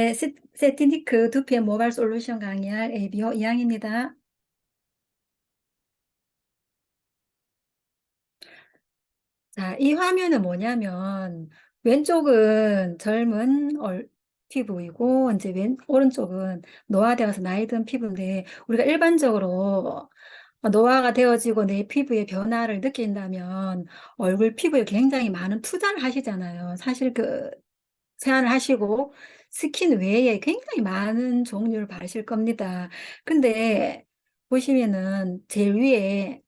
네, 세티니크 두피의 모발 솔루션 강의할 ABO 이항입니다. 자, 이 화면은 뭐냐면 왼쪽은 젊은 피부이고 이제 오른쪽은 노화되어서 나이 든 피부인데 우리가 일반적으로 노화가 되어지고 내 피부의 변화를 느낀다면 얼굴 피부에 굉장히 많은 투자를 하시잖아요. 사실 세안을 하시고 스킨 외에 굉장히 많은 종류를 바르실 겁니다. 근데 보시면은 제일 위에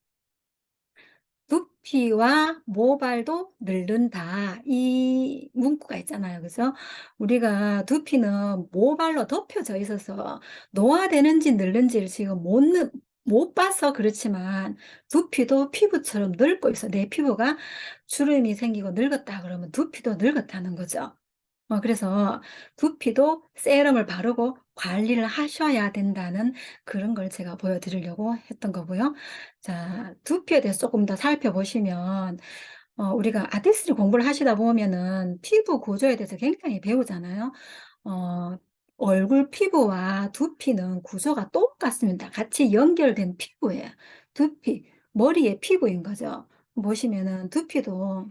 두피와 모발도 늙는다. 이 문구가 있잖아요. 그래서 우리가 두피는 모발로 덮여져 있어서 노화되는지 늙는지를 지금 못 봐서 그렇지만 두피도 피부처럼 늙고 있어. 내 피부가 주름이 생기고 늙었다 그러면 두피도 늙었다는 거죠. 그래서 두피도 세럼을 바르고 관리를 하셔야 된다는 그런 걸 제가 보여드리려고 했던 거고요. 자, 두피에 대해서 조금 더 살펴보시면, 우리가 아티스트 공부를 하시다 보면은 피부 구조에 대해서 굉장히 배우잖아요. 어, 얼굴 피부와 두피는 구조가 똑같습니다. 같이 연결된 피부예요. 두피, 머리의 피부인 거죠. 보시면은 두피도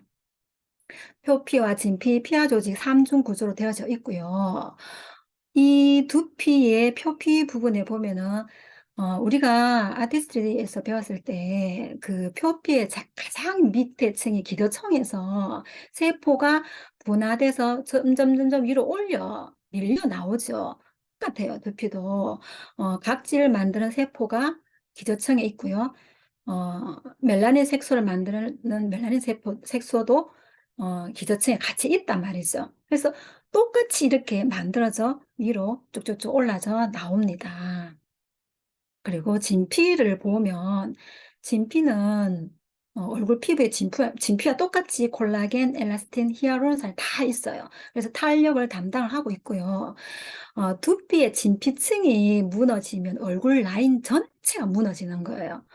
표피와 진피, 피하 조직 3중 구조로 되어져 있고요. 이 두피의 표피 부분에 보면은 우리가 아티스트리에서 배웠을 때 그 표피의 가장 밑에 층이 기교청에서 세포가 분화돼서 점점 위로 밀려 나오죠. 똑같아요, 두피도. 각질 만드는 세포가 기저층에 있고요. 멜라닌 색소를 만드는 멜라닌 색소도 기저층에 같이 있단 말이죠. 그래서 똑같이 이렇게 만들어져 위로 쭉쭉쭉 올라져 나옵니다. 그리고 진피를 보면 진피는 얼굴 피부에 진피와 똑같이 콜라겐, 엘라스틴, 히아루론산 다 있어요. 그래서 탄력을 담당을 하고 있고요. 두피의 진피층이 무너지면 얼굴 라인 전체가 무너지는 거예요.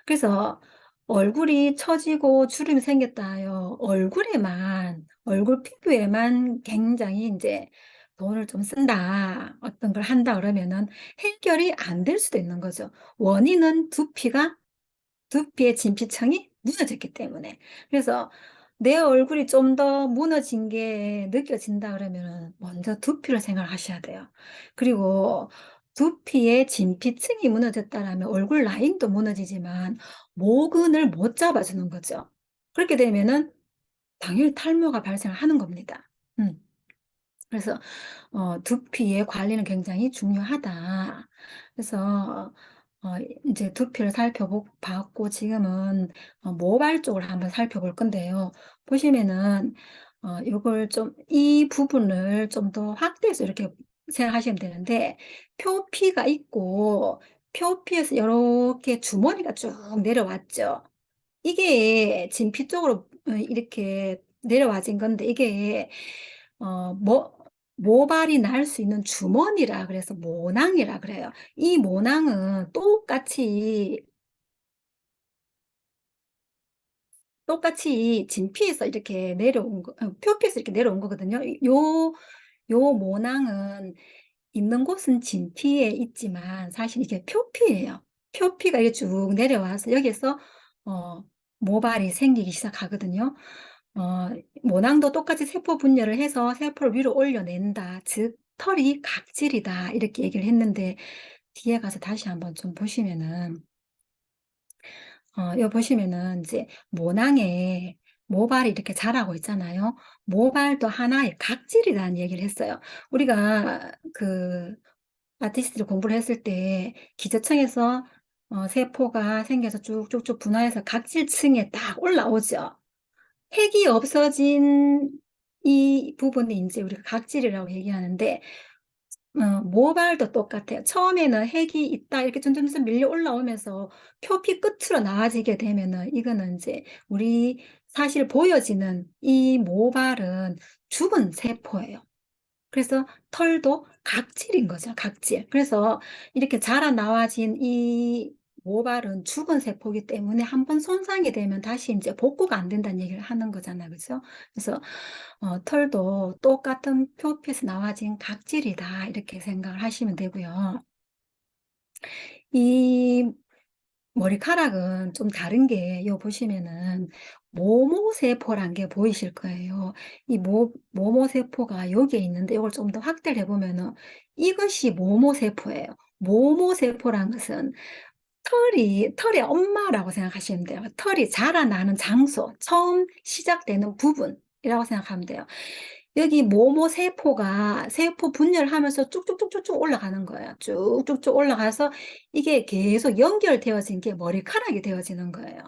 그래서 얼굴이 처지고 주름이 생겼다 하여 얼굴 피부에만 굉장히 이제 돈을 좀 쓴다, 어떤 걸 한다 그러면은 해결이 안 될 수도 있는 거죠. 원인은 두피의 진피층이 무너졌기 때문에. 그래서 내 얼굴이 좀 더 무너진 게 느껴진다 그러면 먼저 두피를 생각하셔야 돼요. 그리고 두피의 진피층이 무너졌다라면 얼굴 라인도 무너지지만 모근을 못 잡아주는 거죠. 그렇게 되면은 당연히 탈모가 발생하는 겁니다. 음. 그래서 두피의 관리는 굉장히 중요하다. 그래서 이제 두피를 살펴봤고 지금은 모발 쪽을 한번 살펴볼 건데요. 보시면은 요걸 좀 이 부분을 좀 더 확대해서 이렇게 생각하시면 되는데 표피가 있고 표피에서 이렇게 주머니가 쭉 내려왔죠. 이게 진피 쪽으로 이렇게 내려와진 건데 이게 어, 모, 모발이 날 수 있는 주머니라 그래서 모낭이라 그래요. 이 모낭은 똑같이 진피에서 이렇게 표피에서 이렇게 내려온 거거든요. 요 모낭은 있는 곳은 진피에 있지만 사실 이게 표피예요. 표피가 이게 쭉 내려와서 여기서 어, 모발이 생기기 시작하거든요. 어, 모낭도 똑같이 세포 분열을 해서 세포를 위로 올려낸다. 즉 털이 각질이다. 이렇게 얘기를 했는데 뒤에 가서 다시 한번 좀 보시면은 여기 보시면은 이제 모낭에 모발이 이렇게 자라고 있잖아요. 모발도 하나의 각질이라는 얘기를 했어요. 우리가 아티스트를 공부를 했을 때 기저층에서 세포가 생겨서 쭉쭉쭉 분화해서 각질층에 딱 올라오죠. 핵이 없어진 이 부분이 이제 우리가 각질이라고 얘기하는데 모발도 똑같아요. 처음에는 핵이 있다 이렇게 점점점 밀려 올라오면서 표피 끝으로 나아지게 되면은 이거는 이제 우리 사실 보여지는 이 모발은 죽은 세포예요. 그래서 털도 각질인 거죠, 각질. 그래서 이렇게 자라 나와진 이 모발은 죽은 세포이기 때문에 한번 손상이 되면 다시 이제 복구가 안 된다는 얘기를 하는 거잖아요. 그죠? 그래서 털도 똑같은 표피에서 나와진 각질이다. 이렇게 생각을 하시면 되고요. 이 머리카락은 좀 다른 게, 요 보시면은 모모세포란 게 보이실 거예요. 이 모모세포가 여기에 있는데, 이걸 좀 더 확대를 해보면은 이것이 모모세포예요. 모모세포란 것은 털의 엄마라고 생각하시면 돼요. 털이 자라나는 장소, 처음 시작되는 부분이라고 생각하면 돼요. 여기 모모 세포가 세포 분열하면서 쭉쭉쭉쭉쭉 올라가는 거예요. 쭉쭉쭉 올라가서 이게 계속 연결되어진 게 머리카락이 되어지는 거예요.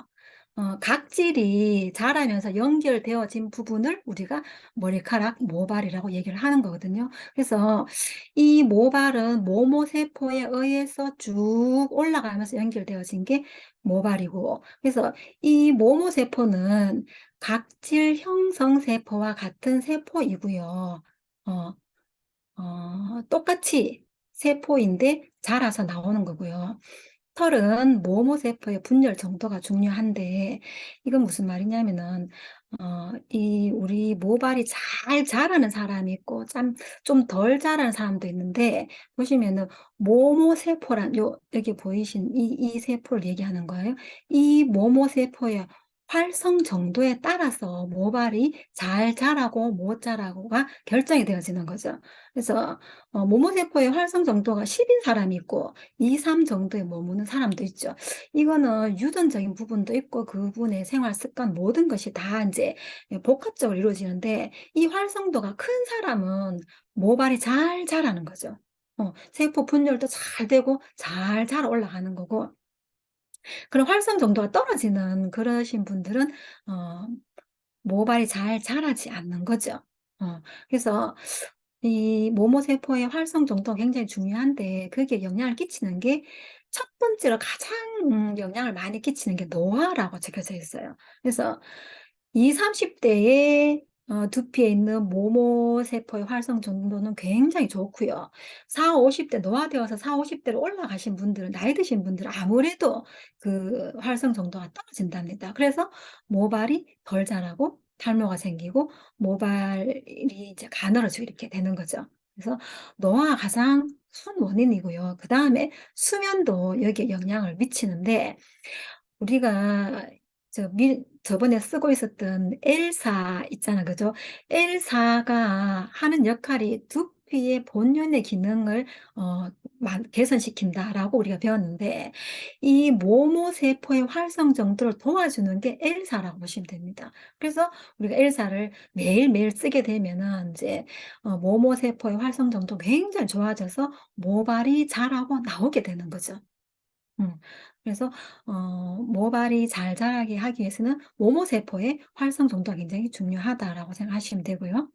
각질이 자라면서 연결되어진 부분을 우리가 머리카락 모발이라고 얘기를 하는 거거든요. 그래서 이 모발은 모모세포에 의해서 쭉 올라가면서 연결되어진 게 모발이고, 그래서 이 모모세포는 각질 형성 세포와 같은 세포이고요. 어, 똑같이 세포인데 자라서 나오는 거고요. 털은 모모세포의 분열 정도가 중요한데, 이건 무슨 말이냐면은 이 우리 모발이 잘 자라는 사람이 있고 좀 덜 자라는 사람도 있는데, 보시면은 모모세포란 여기 보이신 이 세포를 얘기하는 거예요. 이 모모세포의 활성 정도에 따라서 모발이 잘 자라고 못 자라고가 결정이 되어지는 거죠. 그래서 모모세포의 활성 정도가 10인 사람이 있고 2, 3 정도에 머무는 사람도 있죠. 이거는 유전적인 부분도 있고 그분의 생활 습관 모든 것이 다 이제 복합적으로 이루어지는데, 이 활성도가 큰 사람은 모발이 잘 자라는 거죠. 세포 분열도 잘 되고 잘 자라 올라가는 거고, 그런 활성 정도가 떨어지는 그러신 분들은 어, 모발이 잘 자라지 않는 거죠. 그래서 이 모모세포의 활성 정도가 굉장히 중요한데, 그게 영향을 끼치는 게 첫 번째로 가장 영향을 많이 끼치는 게 노화라고 적혀져 있어요. 그래서 20, 30대의 두피에 있는 모모세포의 활성 정도는 굉장히 좋고요. 4, 50대 노화되어서 4, 50대로 올라가신 분들은, 나이 드신 분들은 아무래도 그 활성 정도가 떨어진답니다. 그래서 모발이 덜 자라고 탈모가 생기고 모발이 이제 가늘어지고 이렇게 되는 거죠. 그래서 노화가 가장 큰 원인이고요. 그 다음에 수면도 여기에 영향을 미치는데, 우리가 저번에 쓰고 있었던 엘사 있잖아, 그죠? 엘사가 하는 역할이 두피의 본연의 기능을 개선시킨다라고 우리가 배웠는데, 이 모모세포의 활성 정도를 도와주는 게 엘사라고 보시면 됩니다. 그래서 우리가 엘사를 매일매일 쓰게 되면은 이제 모모세포의 활성 정도 굉장히 좋아져서 모발이 자라고 나오게 되는 거죠. 음. 그래서 모발이 잘 자라게 하기 위해서는 모모세포의 활성 정도가 굉장히 중요하다라고 생각하시면 되고요.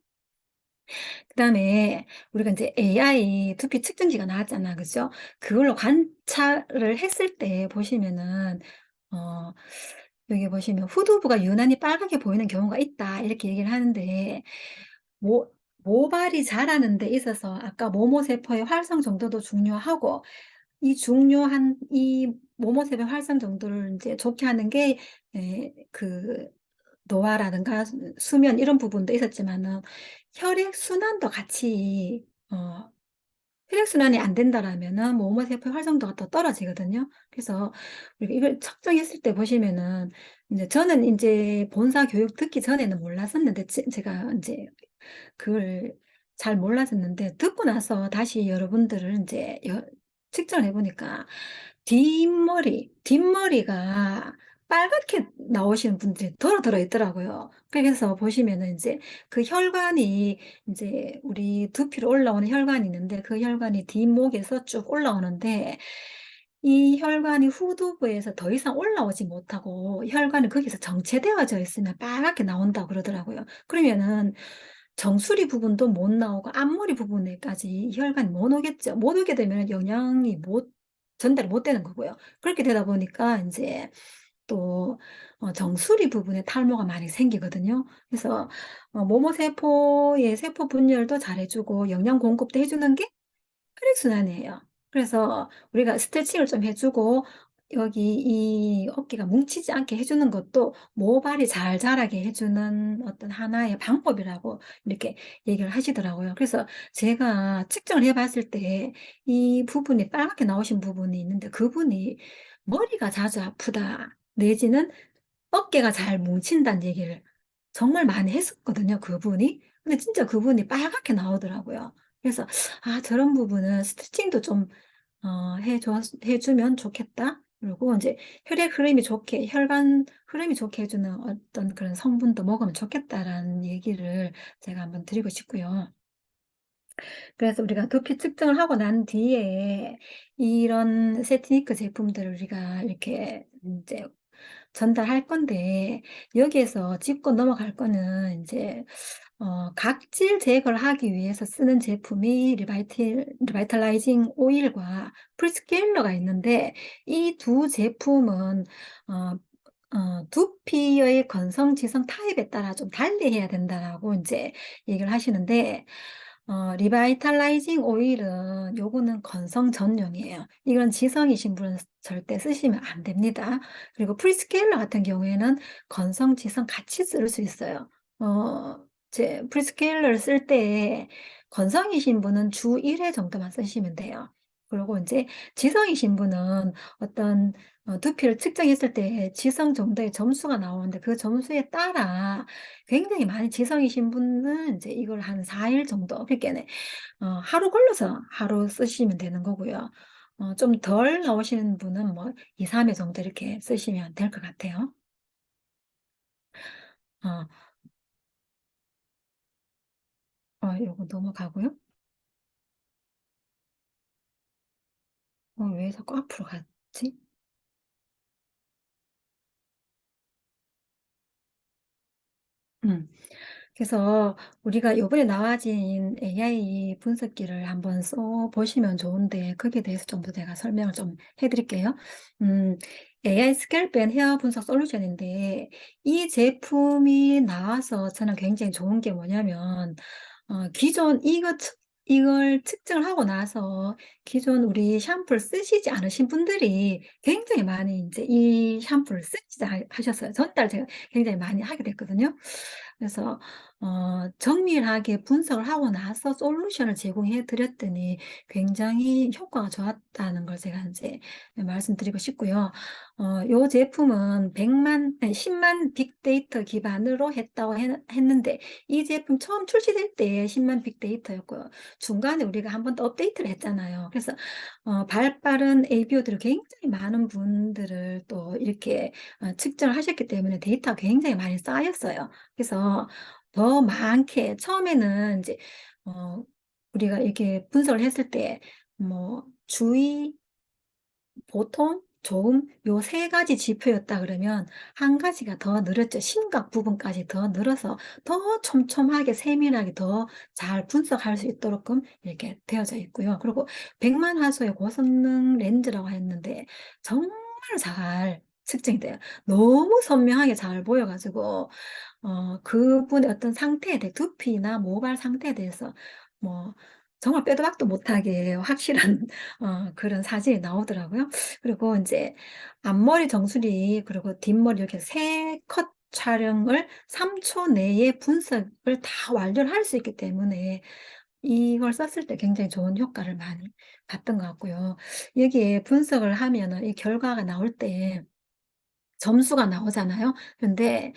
그다음에 우리가 이제 AI 두피 측정기가 나왔잖아, 그죠? 그걸로 관찰을 했을 때 보시면은 어, 여기 보시면 후두부가 유난히 빨갛게 보이는 경우가 있다, 이렇게 얘기를 하는데, 모발이 자라는 데 있어서 아까 모모세포의 활성 정도도 중요하고, 이 중요한 이 모모세포 활성 정도를 이제 좋게 하는 게 그 노화라든가 수면 이런 부분도 있었지만은, 혈액 순환도 같이 혈액순환이 안 된다라면은 모모세포 활성도가 더 떨어지거든요. 그래서 우리가 이걸 측정했을 때 보시면은, 이제 저는 이제 본사 교육 듣기 전에는 몰랐었는데, 제가 이제 그걸 잘 몰랐었는데, 듣고 나서 다시 여러분들을 이제 측정을 해보니까 뒷머리가 빨갛게 나오시는 분들이 들어 있더라고요. 그래서 보시면은 이제 그 혈관이, 이제 우리 두피로 올라오는 혈관이 있는데, 그 혈관이 뒷목에서 쭉 올라오는데, 이 혈관이 후두부에서 더 이상 올라오지 못하고 혈관이 거기서 정체되어져 있으면 빨갛게 나온다고 그러더라고요. 그러면은 정수리 부분도 못 나오고 앞머리 부분에까지 혈관이 못 오겠죠. 못 오게 되면 영양이 전달이 못 되는 거고요. 그렇게 되다 보니까 이제 또 정수리 부분에 탈모가 많이 생기거든요. 그래서 모모세포의 세포 분열도 잘해주고 영양 공급도 해주는 게 혈액순환이에요. 그래서 우리가 스트레칭을 좀 해주고 여기 이 어깨가 뭉치지 않게 해주는 것도 모발이 잘 자라게 해주는 어떤 하나의 방법이라고 이렇게 얘기를 하시더라고요. 그래서 제가 측정을 해봤을 때 이 부분이 빨갛게 나오신 부분이 있는데 그분이 머리가 자주 아프다 내지는 어깨가 잘 뭉친다는 얘기를 정말 많이 했었거든요, 그분이. 근데 진짜 그분이 빨갛게 나오더라고요. 그래서, 아, 저런 부분은 스트레칭도 좀, 해주면 좋겠다. 그리고 이제 혈액 흐름이 좋게, 혈관 흐름이 좋게 해주는 어떤 그런 성분도 먹으면 좋겠다라는 얘기를 제가 한번 드리고 싶고요. 그래서 우리가 두피 측정을 하고 난 뒤에 이런 세티니크 제품들을 우리가 이렇게 이제 전달할 건데 여기에서 짚고 넘어갈 거는 이제 각질 제거를 하기 위해서 쓰는 제품이 리바이탈라이징 오일과 프리스케일러가 있는데 이 두 제품은 어, 두피의 건성, 지성 타입에 따라 좀 달리 해야 된다라고 이제 얘기를 하시는데 리바이탈라이징 오일은 요거는 건성 전용이에요. 이건 지성이신 분은 절대 쓰시면 안 됩니다. 그리고 프리스케일러 같은 경우에는 건성, 지성 같이 쓸 수 있어요. 제 프리스케일러를 쓸 때 건성이신 분은 주 1회 정도만 쓰시면 돼요. 그리고 이제 지성이신 분은 어떤 두피를 측정했을 때 지성 정도의 점수가 나오는데 그 점수에 따라 굉장히 많이 지성이신 분은 이제 이걸 한 4일 정도, 그러니까 하루 걸러서 하루 쓰시면 되는 거고요. 좀 덜 나오시는 분은 뭐 2, 3회 정도 이렇게 쓰시면 될 것 같아요. 어, 요거 넘어가고요. 왜 자꾸 앞으로 갔지? 음. 그래서 우리가 이번에 나와진 AI 분석기를 한번 써보시면 좋은데 거기에 대해서 좀 더 제가 설명을 좀 해드릴게요. 음, AI 스캘프 앤 헤어 분석 솔루션인데 이 제품이 나와서 저는 굉장히 좋은 게 뭐냐면 기존 이걸 측정을 하고 나서 기존 우리 샴푸를 쓰시지 않으신 분들이 굉장히 많이 이제 이 샴푸를 쓰지 하셨어요. 전달 제가 굉장히 많이 하게 됐거든요. 그래서 정밀하게 분석을 하고 나서 솔루션을 제공해 드렸더니 굉장히 효과가 좋았다는 걸 제가 이제 말씀드리고 싶고요. 요 제품은 10만 빅데이터 기반으로 했다고 했는데 이 제품 처음 출시될 때 10만 빅데이터였고요. 중간에 우리가 한 번 더 업데이트를 했잖아요. 그래서 발빠른 ABO들을 굉장히 많은 분들을 또 이렇게 측정을 하셨기 때문에 데이터가 굉장히 많이 쌓였어요. 그래서 더 많게 처음에는 이제 어, 우리가 이렇게 분석을 했을 때 뭐 주의, 보통, 좋음 요 세 가지 지표였다 그러면 한 가지가 더 늘었죠. 심각 부분까지 더 늘어서 더 촘촘하게 세밀하게 더 잘 분석할 수 있도록끔 이렇게 되어져 있고요. 그리고 100만 화소의 고성능 렌즈라고 했는데 정말 잘 측정이 돼요. 너무 선명하게 잘 보여가지고 그분의 어떤 상태에 대해 두피나 모발 상태에 대해서 뭐 정말 빼도 박도 못하게 확실한 그런 사진이 나오더라고요. 그리고 이제 앞머리 정수리 그리고 뒷머리 이렇게 세 컷 촬영을 3초 내에 분석을 다 완료를 할 수 있기 때문에 이걸 썼을 때 굉장히 좋은 효과를 많이 봤던 것 같고요. 여기에 분석을 하면은 이 결과가 나올 때 점수가 나오잖아요. 근데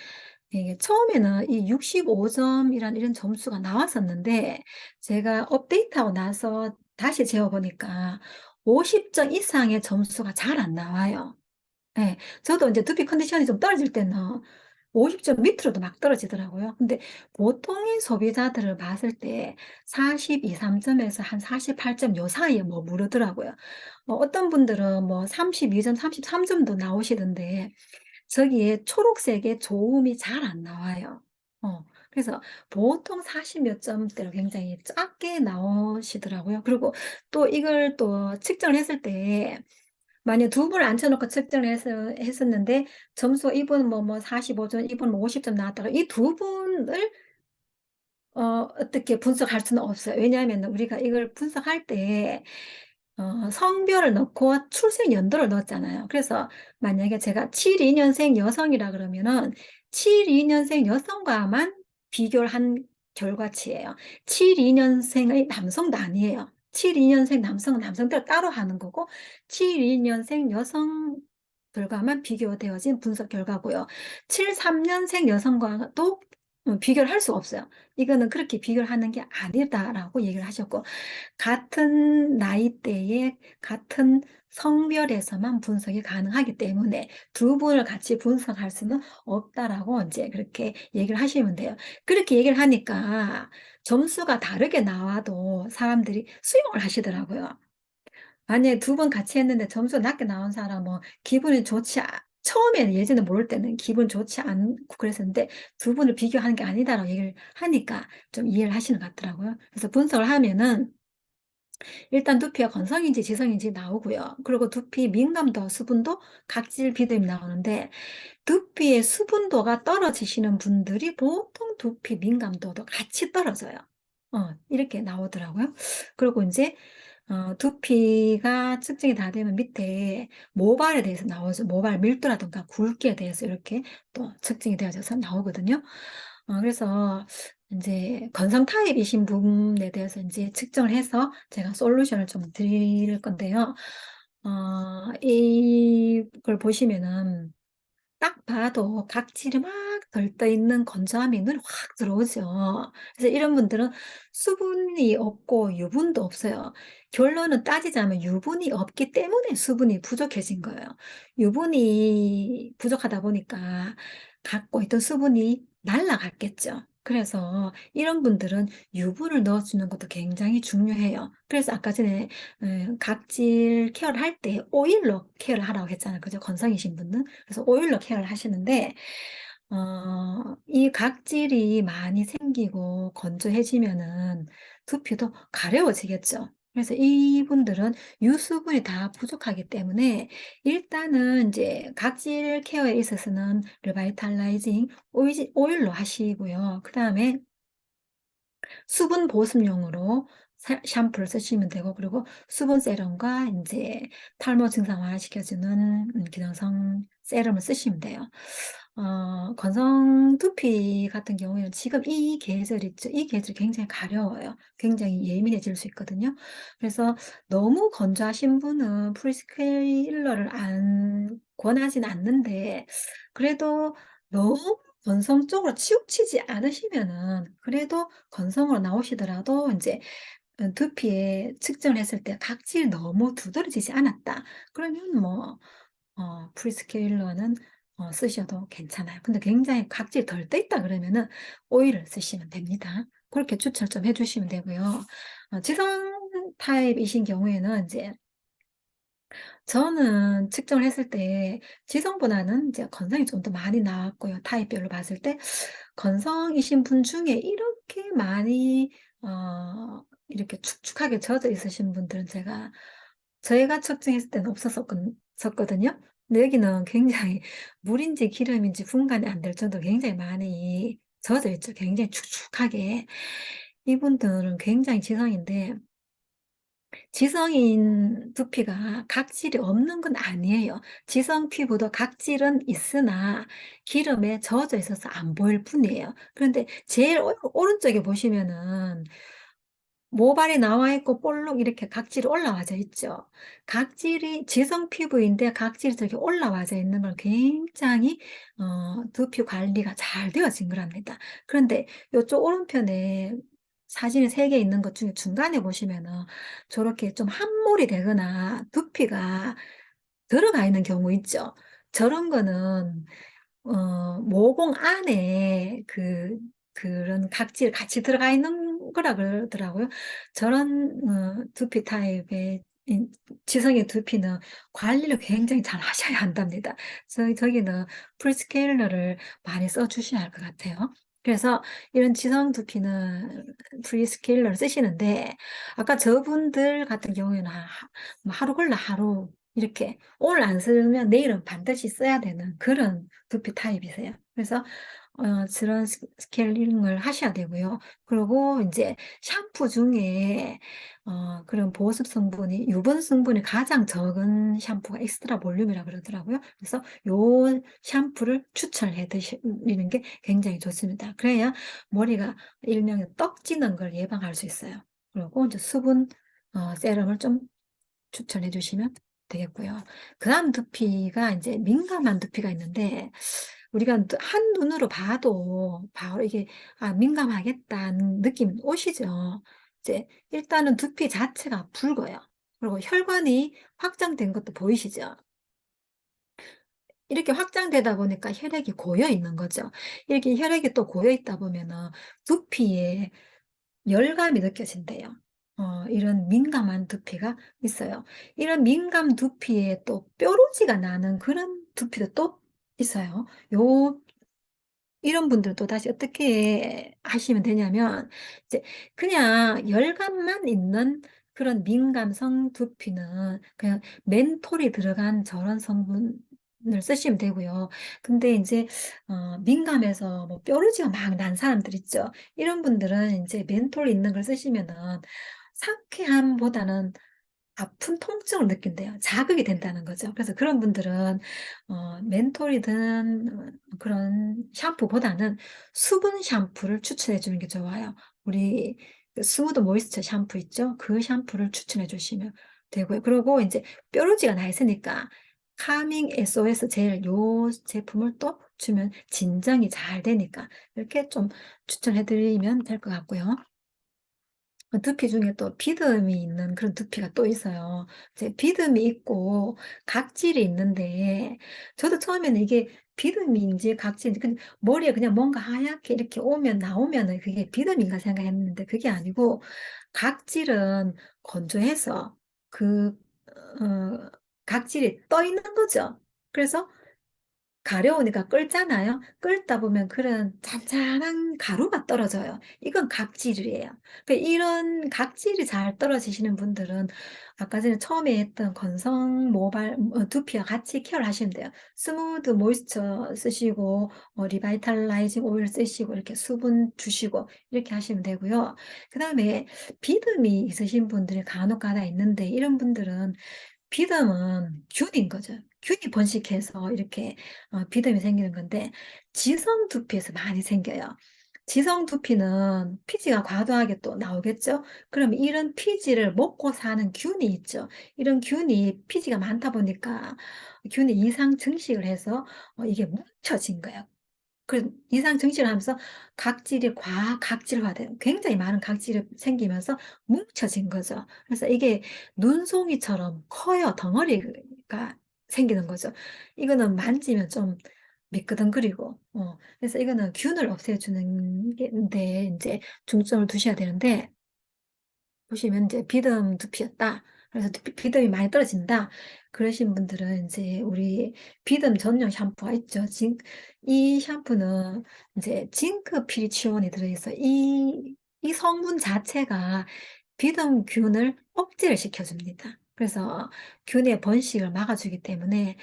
이게 처음에는 이 65점이란 이런 점수가 나왔었는데 제가 업데이트하고 나서 다시 재어보니까 50점 이상의 점수가 잘 안 나와요. 네, 저도 이제 두피 컨디션이 좀 떨어질 때는 50점 밑으로도 막 떨어지더라고요. 근데 보통의 소비자들을 봤을 때 42, 3점에서 한 48점 요 사이에 뭐 무르더라고요. 어떤 분들은 뭐 32점, 33점도 나오시던데 저기에 초록색의 조음이 잘 안 나와요. 그래서 보통 40 몇 점대로 굉장히 작게 나오시더라고요. 그리고 또 이걸 또 측정을 했을 때 만약 두 분을 앉혀놓고 측정을 했었는데 점수가 이분은 뭐 45점, 이분은 뭐 50점 나왔다가 이 두 분을 어떻게 분석할 수는 없어요. 왜냐하면 우리가 이걸 분석할 때 성별을 넣고 출생 연도를 넣었잖아요. 그래서 만약에 제가 72년생 여성이라 그러면은 72년생 여성과만 비교를 한 결과치예요. 72년생의 남성도 아니에요. 72년생 남성은 남성대로 따로 하는 거고 72년생 여성들과만 비교되어진 분석 결과고요. 73년생 여성과도 비교를 할 수 없어요. 이거는 그렇게 비교를 하는 게 아니다라고 얘기를 하셨고 같은 나이대에 같은 성별에서만 분석이 가능하기 때문에 두 분을 같이 분석할 수는 없다라고 이제 그렇게 얘기를 하시면 돼요. 그렇게 얘기를 하니까 점수가 다르게 나와도 사람들이 수용을 하시더라고요. 만약에 두 번 같이 했는데 점수 낮게 나온 사람은 기분이 처음에는 예전에 모를 때는 기분 좋지 않고 그랬었는데 두 분을 비교하는 게 아니다라고 얘기를 하니까 좀 이해를 하시는 것 같더라고요. 그래서 분석을 하면은 일단 두피가 건성인지 지성인지 나오고요. 그리고 두피 민감도, 수분도, 각질, 비듬이 나오는데 두피의 수분도가 떨어지시는 분들이 보통 두피 민감도도 같이 떨어져요. 이렇게 나오더라고요. 그리고 이제 두피가 측정이 다 되면 밑에 모발에 대해서 나오죠. 모발 밀도라든가 굵기에 대해서 이렇게 또 측정이 되어져서 나오거든요. 그래서 이제 건성 타입이신 분에 대해서 이제 측정을 해서 제가 솔루션을 좀 드릴 건데요. 이걸 보시면은 딱 봐도 각질이 막 들떠 있는 건조함이 눈에 확 들어오죠. 그래서 이런 분들은 수분이 없고 유분도 없어요. 결론은 따지자면 유분이 없기 때문에 수분이 부족해진 거예요. 유분이 부족하다 보니까 갖고 있던 수분이 날아갔겠죠. 그래서 이런 분들은 유분을 넣어주는 것도 굉장히 중요해요. 그래서 아까 전에 각질 케어를 할 때 오일로 케어를 하라고 했잖아요. 그죠? 건성이신 분은. 그래서 오일로 케어를 하시는데, 이 각질이 많이 생기고 건조해지면은 두피도 가려워지겠죠. 그래서 이분들은 유수분이 다 부족하기 때문에 일단은 이제 각질 케어에 있어서는 리바이탈라이징 오일로 하시고요. 그 다음에 수분 보습용으로 샴푸를 쓰시면 되고, 그리고 수분 세럼과 이제 탈모 증상 완화시켜주는 기능성 세럼을 쓰시면 돼요. 건성 두피 같은 경우에는 지금 이 계절 있죠. 이 계절이 굉장히 가려워요. 굉장히 예민해질 수 있거든요. 그래서 너무 건조하신 분은 프리스케일러를 안 권하진 않는데, 그래도 너무 건성 쪽으로 치우치지 않으시면은 그래도 건성으로 나오시더라도 이제 두피에 측정을 했을 때 각질이 너무 두드러지지 않았다. 그러면 뭐 프리스케일러는 쓰셔도 괜찮아요. 근데 굉장히 각질이 덜 떠 있다 그러면은 오일을 쓰시면 됩니다. 그렇게 추천 좀 해주시면 되고요. 지성 타입이신 경우에는 이제 저는 측정을 했을 때 지성보다는 이제 건성이 좀 더 많이 나왔고요. 타입별로 봤을 때 건성이신 분 중에 이렇게 많이 이렇게 축축하게 젖어 있으신 분들은 저희가 측정했을 때는 없었거든요. 근데 여기는 굉장히 물인지 기름인지 분간이 안 될 정도로 굉장히 많이 젖어 있죠. 굉장히 축축하게. 이분들은 굉장히 지성인데 지성인 두피가 각질이 없는 건 아니에요. 지성 피부도 각질은 있으나 기름에 젖어 있어서 안 보일 뿐이에요. 그런데 제일 오른쪽에 보시면은 모발이 나와 있고 볼록 이렇게 각질이 올라와져 있죠. 각질이 지성 피부인데 각질이 저렇게 올라와져 있는 건 굉장히 두피 관리가 잘 되어진 거랍니다. 그런데 이쪽 오른편에 사진이 세 개 있는 것 중에 중간에 보시면은 저렇게 좀 함몰이 되거나 두피가 들어가 있는 경우 있죠. 저런 거는 모공 안에 그런 각질 같이 들어가 있는 거라 그러더라고요. 저런 두피 타입의 지성의 두피는 관리를 굉장히 잘 하셔야 한답니다. 저기는 프리스케일러를 많이 써주셔야 할 것 같아요. 그래서 이런 지성 두피는 프리스케일러를 쓰시는데 아까 저분들 같은 경우에는 뭐 하루 걸러 하루 이렇게 오늘 안 쓰면 내일은 반드시 써야 되는 그런 두피 타입이세요. 그래서 저런 스케일링을 하셔야 되고요. 그리고 이제 샴푸 중에 그런 보습 성분이 유분 성분이 가장 적은 샴푸가 엑스트라 볼륨이라 그러더라고요. 그래서 요 샴푸를 추천해 드리는 게 굉장히 좋습니다. 그래야 머리가 일명의 떡지는 걸 예방할 수 있어요. 그리고 이제 수분 세럼을 좀 추천해 주시면 되겠고요. 그 다음 두피가 이제 민감한 두피가 있는데, 우리가 한눈으로 봐도 바로 이게, 민감하겠다는 느낌 오시죠? 이제, 일단은 두피 자체가 붉어요. 그리고 혈관이 확장된 것도 보이시죠? 이렇게 확장되다 보니까 혈액이 고여 있는 거죠. 이렇게 혈액이 또 고여 있다 보면은 두피에 열감이 느껴진대요. 이런 민감한 두피가 있어요. 이런 민감 두피에 또 뾰루지가 나는 그런 두피도 또 있어요. 요 이런 분들도 다시 어떻게 하시면 되냐면, 이제 그냥 열감만 있는 그런 민감성 두피는 그냥 멘톨이 들어간 저런 성분을 쓰시면 되고요. 근데 이제 민감해서 뭐 뾰루지가 막 난 사람들 있죠. 이런 분들은 이제 멘톨 있는 걸 쓰시면은 상쾌함보다는 아픈 통증을 느낀대요. 자극이 된다는 거죠. 그래서 그런 분들은 멘톨이든 그런 샴푸보다는 수분 샴푸를 추천해 주는 게 좋아요. 우리 그 스무드 모이스처 샴푸 있죠? 그 샴푸를 추천해 주시면 되고요. 그리고 이제 뾰루지가 나 있으니까 카밍 SOS 젤 요 제품을 또 주면 진정이 잘 되니까 이렇게 좀 추천해 드리면 될 것 같고요. 두피 중에 또 비듬이 있는 그런 두피가 또 있어요. 이제 비듬이 있고 각질이 있는데, 저도 처음에는 이게 비듬인지 각질인지, 근데 머리에 그냥 뭔가 하얗게 이렇게 오면 나오면은 그게 비듬인가 생각했는데 그게 아니고, 각질은 건조해서 그 각질이 떠 있는 거죠. 그래서 가려우니까 끓잖아요. 끓다 보면 그런 잔잔한 가루가 떨어져요. 이건 각질이에요. 이런 각질이 잘 떨어지시는 분들은 아까 전에 처음에 했던 건성 모발 두피와 같이 케어를 하시면 돼요. 스무드 모이스처 쓰시고 리바이탈라이징 오일 쓰시고 이렇게 수분 주시고 이렇게 하시면 되고요. 그다음에 비듬이 있으신 분들이 간혹 가다 있는데, 이런 분들은 비듬은 균인 거죠. 균이 번식해서 이렇게 비듬이 생기는 건데, 지성 두피에서 많이 생겨요. 지성 두피는 피지가 과도하게 또 나오겠죠? 그럼 이런 피지를 먹고 사는 균이 있죠. 이런 균이 피지가 많다 보니까 균이 이상 증식을 해서 이게 뭉쳐진 거예요. 그 이상 증식을 하면서 각질이 과각질화돼요. 굉장히 많은 각질이 생기면서 뭉쳐진 거죠. 그래서 이게 눈송이처럼 커요. 덩어리가 생기는 거죠. 이거는 만지면 좀 미끄덩거리고, 그래서 이거는 균을 없애주는 게인데 이제 중점을 두셔야 되는데, 보시면 이제 비듬 두피였다. 그래서 비듬이 많이 떨어진다. 그러신 분들은 이제 우리 비듬 전용 샴푸가 있죠. 이 샴푸는 이제 징크 피리치온이 들어있어. 이 성분 자체가 비듬균을 억제를 시켜줍니다. 그래서 균의 번식을 막아주기 때문에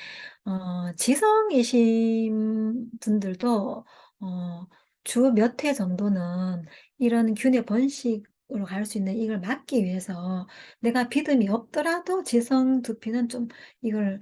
지성이신 분들도 어, 주 몇 회 정도는 이런 균의 번식으로 갈 수 있는 이걸 막기 위해서, 내가 비듬이 없더라도 지성 두피는 좀 이걸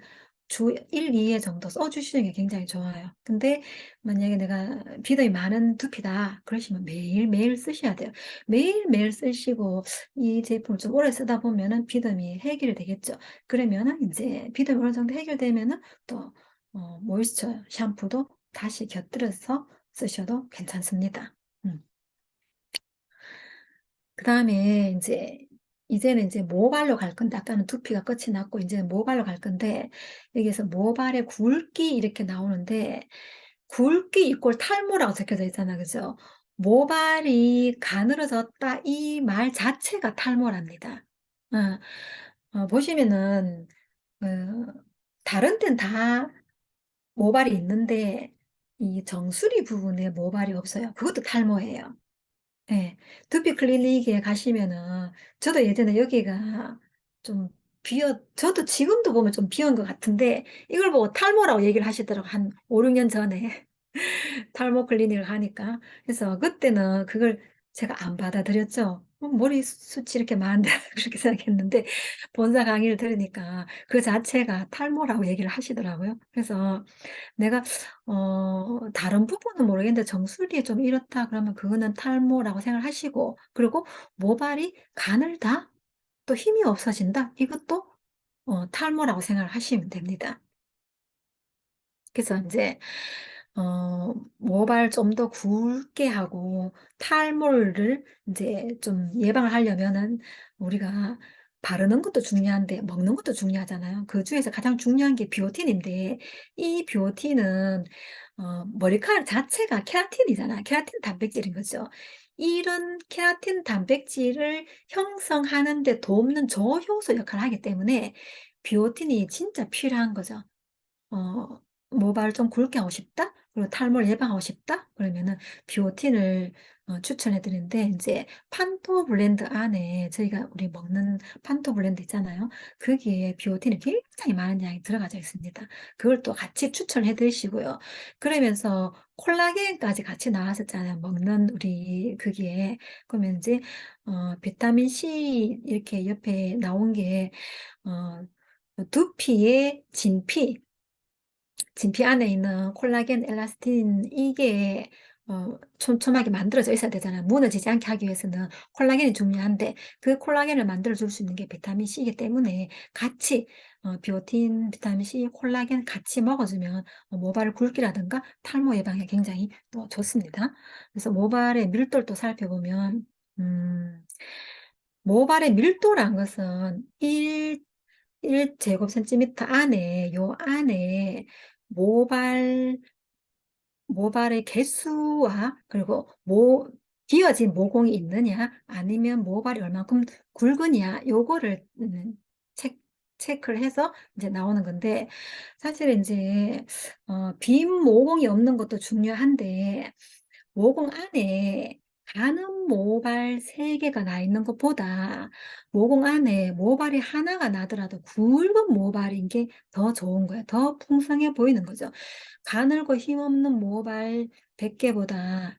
주 1, 2회 정도 써주시는 게 굉장히 좋아요. 근데 만약에 내가 비듬이 많은 두피다 그러시면 매일매일 쓰셔야 돼요. 매일매일 쓰시고 이 제품을 좀 오래 쓰다 보면은 비듬이 해결이 되겠죠. 그러면은 이제 비듬이 어느 정도 해결되면은 또 모이스처 샴푸도 다시 곁들여서 쓰셔도 괜찮습니다. 음. 그 다음에 이제는 이제 모발로 갈 건데, 아까는 두피가 끝이 났고 이제는 모발로 갈 건데, 여기에서 모발에 굵기 이렇게 나오는데, 굵기 이꼴 탈모라고 적혀져 있잖아, 그죠? 모발이 가늘어졌다 이 말 자체가 탈모랍니다. 보시면은 어, 다른 데는 다 모발이 있는데 이 정수리 부분에 모발이 없어요. 그것도 탈모예요. 네. 두피 클리닉에 가시면은, 저도 예전에 여기가 좀 저도 지금도 보면 좀 비온 것 같은데, 이걸 보고 탈모라고 얘기를 하시더라고, 한 5, 6년 전에. 탈모 클리닉을 하니까. 그래서 그때는 그걸 제가 안 받아들였죠. 머리 숱이 이렇게 많은데 그렇게 생각했는데 본사 강의를 들으니까 그 자체가 탈모라고 얘기를 하시더라고요. 그래서 내가 다른 부분은 모르겠는데 정수리에 좀 이렇다 그러면 그거는 탈모라고 생각하시고, 그리고 모발이 가늘다? 또 힘이 없어진다? 이것도 탈모라고 생각을 하시면 됩니다. 그래서 이제 모발 좀 더 굵게 하고 탈모를 이제 좀 예방을 하려면은 우리가 바르는 것도 중요한데 먹는 것도 중요하잖아요. 그 중에서 가장 중요한 게 비오틴인데, 이 비오틴은 머리카락 자체가 케라틴이잖아. 케라틴 단백질인 거죠. 이런 케라틴 단백질을 형성하는 데 돕는 저효소 역할을 하기 때문에 비오틴이 진짜 필요한 거죠. 어, 모발을 좀 굵게 하고 싶다? 그리고 탈모를 예방하고 싶다? 그러면은 비오틴을 추천해 드리는데, 이제 판토 블렌드 안에 저희가 우리 먹는 판토 블렌드 있잖아요. 거기에 비오틴이 굉장히 많은 양이 들어가져 있습니다. 그걸 또 같이 추천해 드시고요. 그러면서 콜라겐까지 같이 나왔었잖아요. 먹는 우리 거기에. 그러면 이제 비타민 C 이렇게 옆에 나온 게 어, 두피의 진피 안에 있는 콜라겐, 엘라스틴, 이게 촘촘하게 만들어져 있어야 되잖아요. 무너지지 않게 하기 위해서는 콜라겐이 중요한데, 그 콜라겐을 만들어줄 수 있는 게 비타민 C이기 때문에 같이 비오틴, 비타민 C, 콜라겐 같이 먹어주면 모발 굵기라든가 탈모 예방에 굉장히 또 좋습니다. 그래서 모발의 밀도를 또 살펴보면 음, 모발의 밀도란 것은 1제곱센티미터 안에, 요 안에 모발, 모발의 개수와, 그리고 기어진 모공이 있느냐, 아니면 모발이 얼만큼 굵으냐, 요거를 체, 체크를 해서 이제 나오는 건데, 사실 이제, 빈 모공이 없는 것도 중요한데, 모공 안에 가는 모발 세개가 나 있는 것보다 모공 안에 모발이 하나가 나더라도 굵은 모발인 게 더 좋은 거예요. 더 풍성해 보이는 거죠. 가늘고 힘없는 모발 100개보다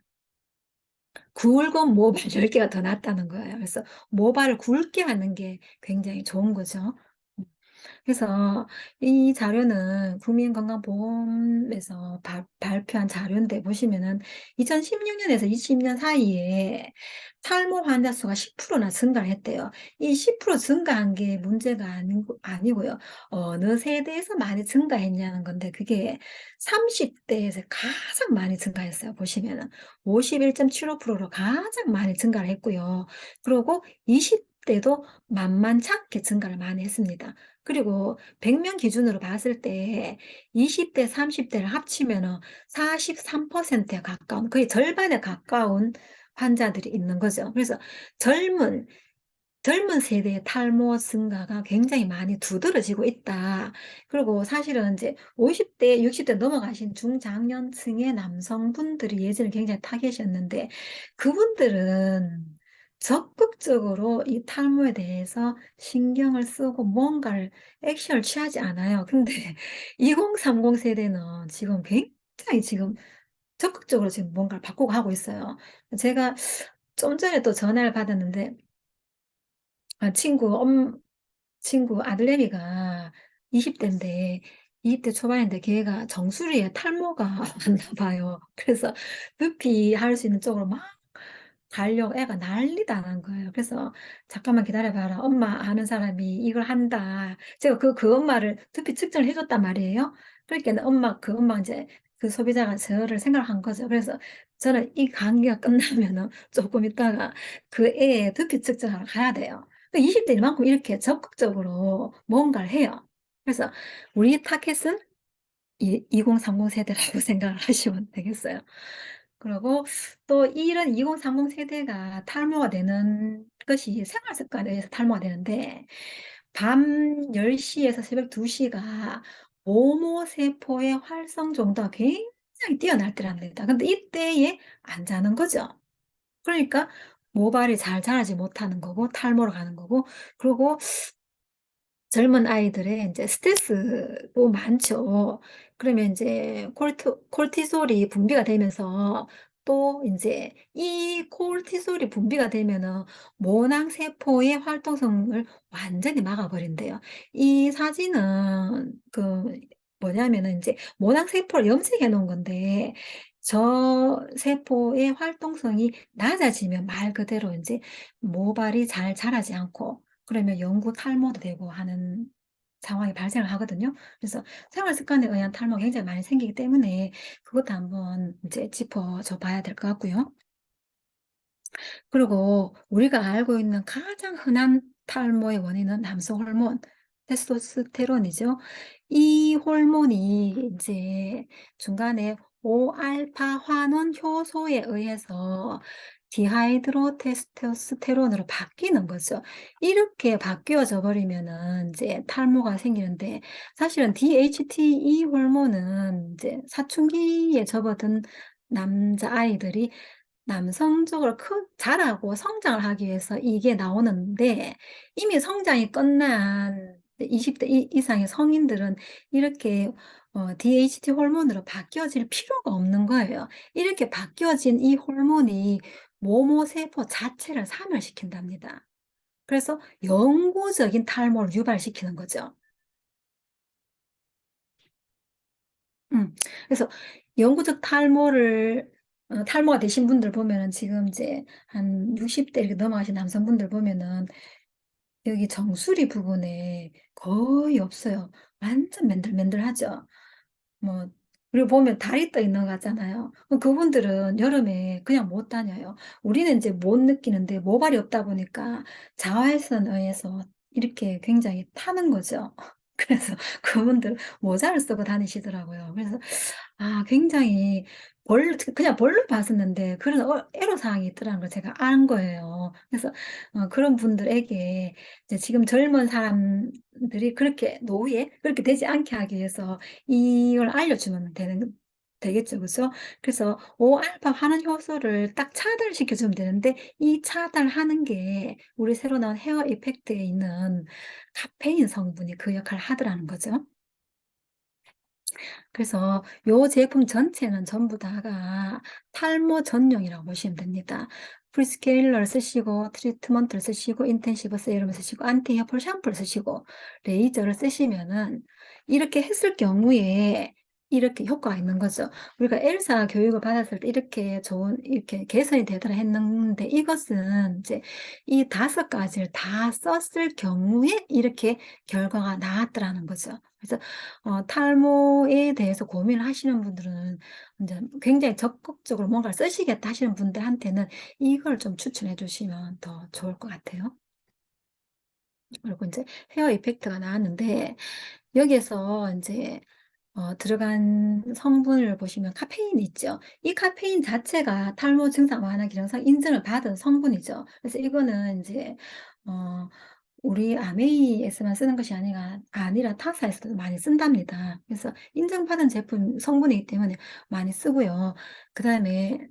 굵은 모발 10개가 더 낫다는 거예요. 그래서 모발을 굵게 하는 게 굉장히 좋은 거죠. 그래서 이 자료는 국민건강보험에서 발표한 자료인데, 보시면은 2016년에서 20년 사이에 탈모 환자 수가 10%나 증가를 했대요. 이 10% 증가한 게 문제가 아니고요. 어느 세대에서 많이 증가했냐는 건데, 그게 30대에서 가장 많이 증가했어요. 보시면은 51.75%로 가장 많이 증가를 했고요. 그리고 20대도 만만찮게 증가를 많이 했습니다. 그리고 100명 기준으로 봤을 때 20대, 30대를 합치면은 43%에 가까운, 거의 절반에 가까운 환자들이 있는 거죠. 그래서 젊은 젊은 세대의 탈모 증가가 굉장히 많이 두드러지고 있다. 그리고 사실은 이제 50대, 60대 넘어가신 중장년층의 남성분들이 예전에 굉장히 타겟이었는데, 그분들은 적극적으로 이 탈모에 대해서 신경을 쓰고 뭔가를 액션을 취하지 않아요. 근데 2030 세대는 지금 굉장히 지금 적극적으로 지금 뭔가를 바꾸고 하고 있어요. 제가 좀 전에 또 전화를 받았는데, 친구 아들내미가 20대인데, 20대 초반인데 걔가 정수리에 탈모가 왔나 봐요. 그래서 두피 할 수 있는 쪽으로 막 가려고 애가 난리다 난 거예요. 그래서 잠깐만 기다려봐라. 엄마 아는 사람이 이걸 한다. 제가 그 엄마를 두피 측정을 해줬단 말이에요. 그러니까 엄마 이제 그 소비자가 저를 생각한 거죠. 그래서 저는 이 강의가 끝나면은 조금 있다가 그 애의 두피 측정하러 가야 돼요. 20대만큼 이렇게 적극적으로 뭔가를 해요. 그래서 우리 타겟은 2030 세대라고 생각을 하시면 되겠어요. 그리고 또 이런 2030 세대가 탈모가 되는 것이 생활 습관에 의해서 탈모가 되는데, 밤 10시에서 새벽 2시가 모모세포의 활성 정도가 굉장히 뛰어날 때랍니다. 근데 이때에 안 자는 거죠. 그러니까 모발이 잘 자라지 못하는 거고 탈모로 가는 거고, 그리고 젊은 아이들의 이제 스트레스도 많죠. 그러면 이제 콜티솔이 분비가 되면서 또 이제 이 콜티솔이 분비가 되면은 모낭세포의 활동성을 완전히 막아버린대요. 이 사진은 그 뭐냐면은 이제 모낭세포를 염색해 놓은 건데 저 세포의 활동성이 낮아지면 말 그대로 이제 모발이 잘 자라지 않고 그러면 영구 탈모도 되고 하는 상황이 발생을 하거든요. 그래서 생활 습관에 의한 탈모가 굉장히 많이 생기기 때문에 그것도 한번 이제 짚어줘 봐야 될 것 같고요. 그리고 우리가 알고 있는 가장 흔한 탈모의 원인은 남성 호르몬, 테스토스테론이죠. 이 호르몬이 이제 중간에 5알파 환원 효소에 의해서 디하이드로 테스토스테론으로 바뀌는 거죠. 이렇게 바뀌어져 버리면은 이제 탈모가 생기는데 사실은 DHT 호르몬은 이제 사춘기에 접어든 남자아이들이 남성적으로 자라고 성장을 하기 위해서 이게 나오는데 이미 성장이 끝난 20대 이상의 성인들은 이렇게 DHT 호르몬으로 바뀌어질 필요가 없는 거예요. 이렇게 바뀌어진 이 호르몬이 모모세포 자체를 사멸시킨답니다. 그래서 영구적인 탈모를 유발시키는 거죠. 음. 그래서 영구적 탈모가 되신 분들 보면은 지금 이제 한 60대 이렇게 넘어가신 남성분들 보면은 여기 정수리 부분에 거의 없어요. 완전 맨들맨들하죠. 뭐 그리고 보면 다리 떠 있는 거 같잖아요. 그럼 그분들은 여름에 그냥 못 다녀요. 우리는 이제 못 느끼는데 모발이 없다 보니까 자외선에 의해서 이렇게 굉장히 타는 거죠. 그래서 그분들 모자를 쓰고 다니시더라고요. 그래서 굉장히 그냥 벌로 봤었는데 그런 애로사항이 있더라는 걸 제가 안 거예요. 그래서 그런 분들에게 이제 지금 젊은 사람들이 그렇게 노후에 그렇게 되지 않게 하기 위해서 이걸 알려주면 되겠죠. 그죠? 그래서 5알파 환원 효소를 딱 차단시켜주면 되는데 이 차단하는 게 우리 새로 나온 헤어 이펙트에 있는 카페인 성분이 그 역할을 하더라는 거죠. 그래서 요 제품 전체는 전부 다가 탈모 전용이라고 보시면 됩니다. 프리스케일러를 쓰시고 트리트먼트를 쓰시고 인텐시브 세럼을 쓰시고 안티 헤어폴 샴푸를 쓰시고 레이저를 쓰시면은 이렇게 했을 경우에 이렇게 효과가 있는 거죠. 우리가 엘사 교육을 받았을 때 이렇게 좋은 이렇게 개선이 되더라 했는데 이것은 이제 이 5가지를 다 썼을 경우에 이렇게 결과가 나왔더라는 거죠. 그래서 탈모에 대해서 고민을 하시는 분들은 이제 굉장히 적극적으로 뭔가를 쓰시겠다 하시는 분들한테는 이걸 좀 추천해 주시면 더 좋을 것 같아요. 그리고 이제 헤어 이펙트가 나왔는데 여기에서 이제 들어간 성분을 보시면 카페인이 있죠. 이 카페인 자체가 탈모 증상 완화 기능상 인증을 받은 성분이죠. 그래서 이거는 이제 어, 우리 아메이에서만 쓰는 것이 아니라 타사에서도 많이 쓴답니다. 그래서 인증받은 제품 성분이기 때문에 많이 쓰고요. 그다음에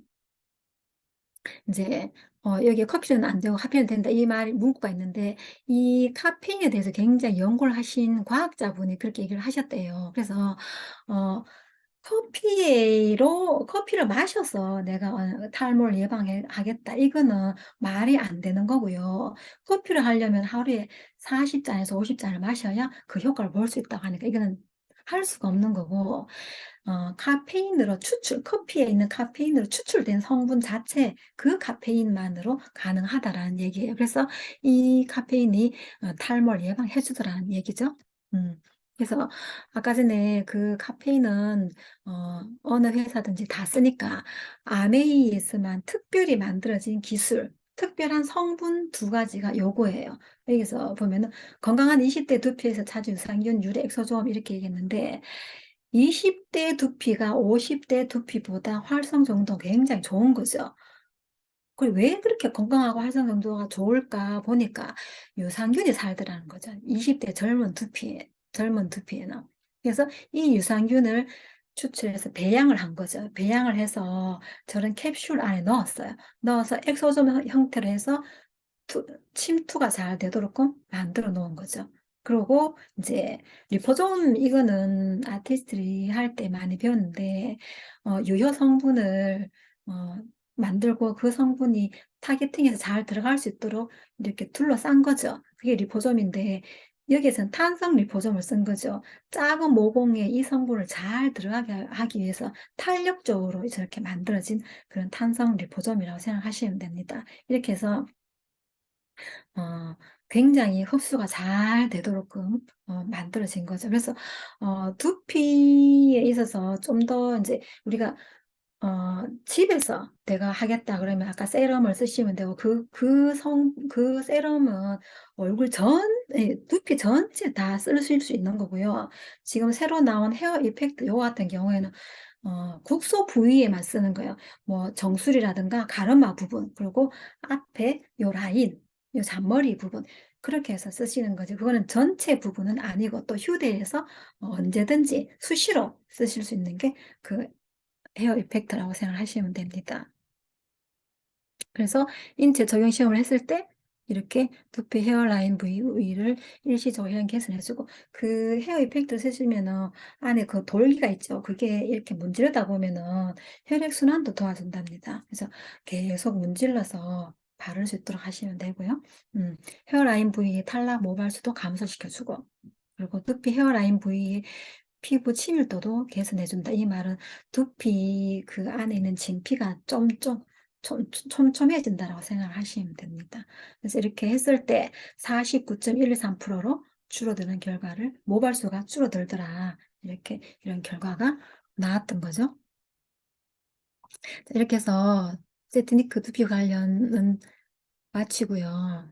이제 여기에 커피는 안 되고 카페인은 된다 이 말 문구가 있는데 이 카페인에 대해서 굉장히 연구를 하신 과학자분이 그렇게 얘기를 하셨대요. 그래서 어 커피를 마셔서 내가 탈모를 예방하겠다. 이거는 말이 안 되는 거고요. 커피를 하려면 하루에 40잔에서 50잔을 마셔야 그 효과를 볼 수 있다고 하니까 이거는 할 수가 없는 거고, 커피에 있는 카페인으로 추출된 성분 자체, 그 카페인만으로 가능하다라는 얘기예요. 그래서 이 카페인이 탈모를 예방해 주더라는 얘기죠. 음. 그래서 아까 전에 그 카페인은 어느 회사든지 다 쓰니까 아메이에서만 특별히 만들어진 기술, 특별한 성분 2가지가 요거예요. 여기서 보면은 건강한 20대 두피에서 자주 유산균, 유래, 엑소조금 이렇게 얘기했는데 20대 두피가 50대 두피보다 활성 정도가 굉장히 좋은 거죠. 그리고 왜 그렇게 건강하고 활성 정도가 좋을까 보니까 유산균이 살더라는 거죠. 20대 젊은 두피에는. 그래서 이 유산균을 추출해서 배양을 한 거죠. 배양을 해서 저런 캡슐 안에 넣었어요. 넣어서 엑소솜 형태로 해서 침투가 잘 되도록 만들어 놓은 거죠. 그리고 이제 리포솜 이거는 아티스트리 할 때 많이 배웠는데 유효 성분을 어, 만들고 그 성분이 타겟팅에서 잘 들어갈 수 있도록 이렇게 둘러싼 거죠. 그게 리포솜인데 여기에서는 탄성 리포솜을 쓴 거죠. 작은 모공에 이 성분을 잘 들어가게 하기 위해서 탄력적으로 저렇게 만들어진 그런 탄성 리포솜이라고 생각하시면 됩니다. 이렇게 해서 어, 굉장히 흡수가 잘 되도록끔 만들어진 거죠. 그래서 두피에 있어서 좀 더 이제 우리가 집에서 내가 하겠다 그러면 아까 세럼을 쓰시면 되고 그 세럼은 얼굴 두피 전체 다 쓰실 수 있는 거고요. 지금 새로 나온 헤어 이펙트 요 같은 경우에는 국소 부위에만 쓰는 거예요. 뭐 정수리라든가 가르마 부분, 그리고 앞에 요 라인, 요 잔머리 부분 그렇게 해서 쓰시는 거죠. 그거는 전체 부분은 아니고 또 휴대해서 언제든지 수시로 쓰실 수 있는 게 그 헤어 이펙트라고 생각하시면 됩니다. 그래서 인체 적용 시험을 했을 때 이렇게 두피 헤어라인 부위를 일시적으로 개선해주고 그 헤어 이펙트 쓰시면은 안에 그 돌기가 있죠. 그게 이렇게 문지르다 보면은 혈액순환도 도와준답니다. 그래서 계속 문질러서 바를 수 있도록 하시면 되고요. 헤어라인 부위의 탈락 모발수도 감소시켜주고 그리고 두피 헤어라인 부위의 피부 친밀도도 개선해준다. 이 말은 두피 그 안에 있는 진피가 촘촘해진다라고 생각하시면 됩니다. 그래서 이렇게 했을 때 49.123%로 줄어드는 결과를 모발수가 줄어들더라. 이런 결과가 나왔던 거죠. 자, 이렇게 해서 세트니크 두피 관련은 마치고요.